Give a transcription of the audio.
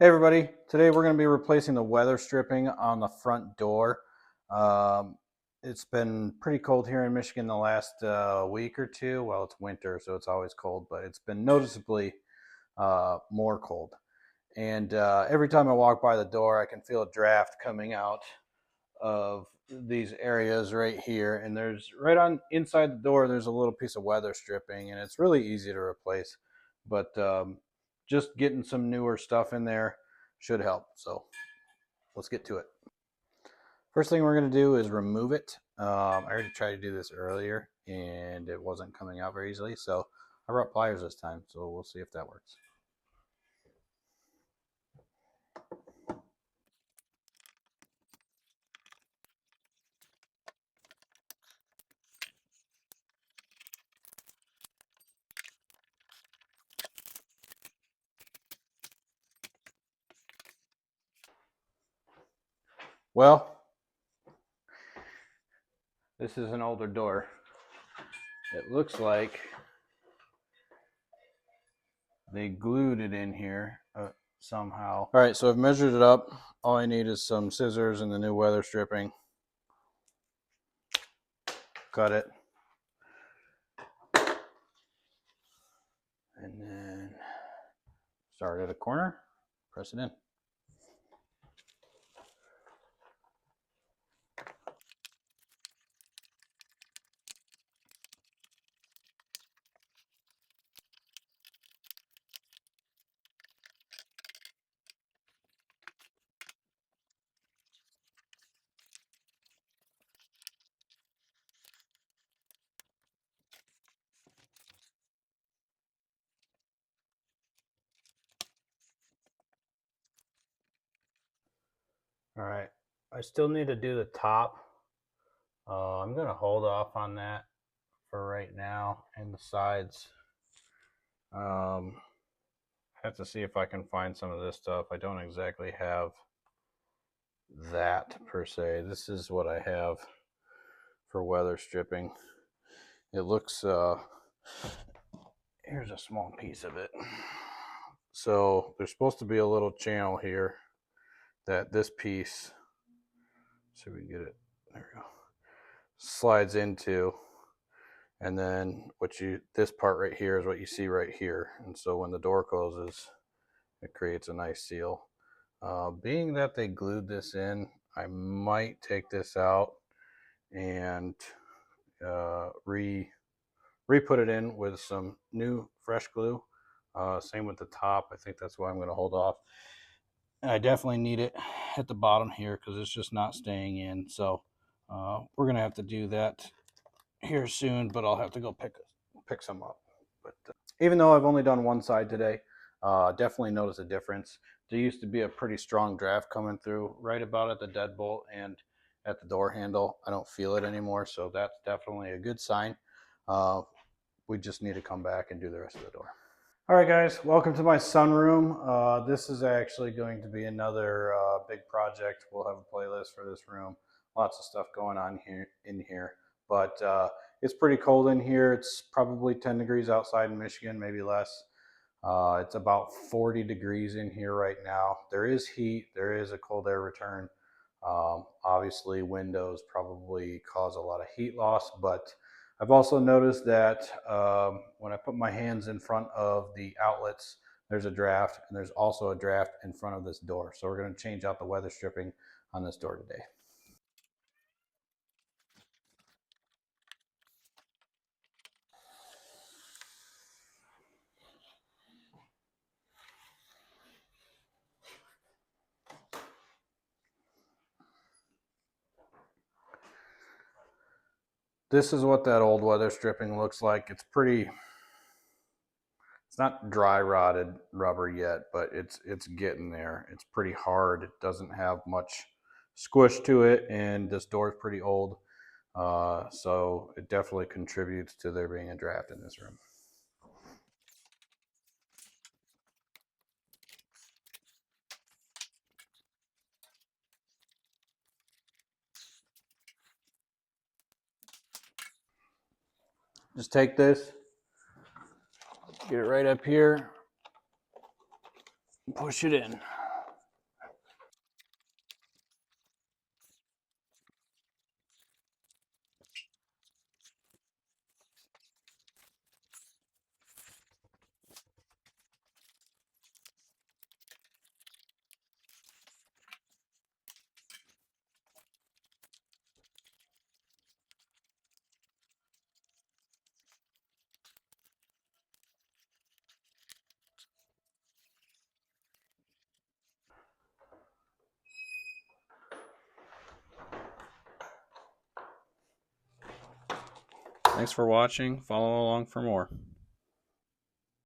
Hey everybody, today we're going to be replacing the weather stripping on the front door. Um, it's been pretty cold here in Michigan the last week or two. Well, it's winter, so it's always cold, but it's been noticeably more cold. And every time I walk by the door, I can feel a draft coming out of these areas right here. And there's right on inside the door, there's a little piece of weather stripping, and it's really easy to replace. But just getting some newer stuff in there should help. So let's get to it. First thing we're going to do is remove it. I already tried to do this earlier and it wasn't coming out very easily. So I brought pliers this time. So we'll see if that works. Well, this is an older door. It looks like they glued it in here somehow. All right, so I've measured it up. All I need is some scissors and the new weather stripping. Cut it. And then start at a corner, press it in. All right, I still need to do the top. I'm going to hold off on that for right now, and the sides. Have to see if I can find some of this stuff. I don't exactly have that per se. This is what I have for weather stripping. It looks, here's a small piece of it. So there's supposed to be a little channel here that this piece, so we can get it, there we go, slides into. And then this part right here is what you see right here. And so when the door closes, it creates a nice seal. Being that they glued this in, I might take this out and re-put it in with some new fresh glue. Same with the top. I think that's why I'm going to hold off. And I definitely need it at the bottom here because it's just not staying in. So we're going to have to do that here soon, but I'll have to go pick some up. But even though I've only done one side today, definitely notice a difference. There used to be a pretty strong draft coming through right about at the deadbolt and at the door handle. I don't feel it anymore, so that's definitely a good sign. We just need to come back and do the rest of the door. All right, guys, welcome to my sunroom. This is actually going to be another big project. We'll have a playlist for this room. Lots of stuff going on in here, but it's pretty cold in here. It's probably 10 degrees outside in Michigan, maybe less. It's about 40 degrees in here right now. There is heat. There is a cold air return. Obviously, windows probably cause a lot of heat loss, but I've also noticed that when I put my hands in front of the outlets, there's a draft, and there's also a draft in front of this door. So we're going to change out the weather stripping on this door today. This is what that old weather stripping looks like. It's not dry rotted rubber yet, but it's getting there. It's pretty hard. It doesn't have much squish to it, and this door is pretty old. So it definitely contributes to there being a draft in this room. Just take this, get it right up here, push it in. Thanks for watching. Follow along for more.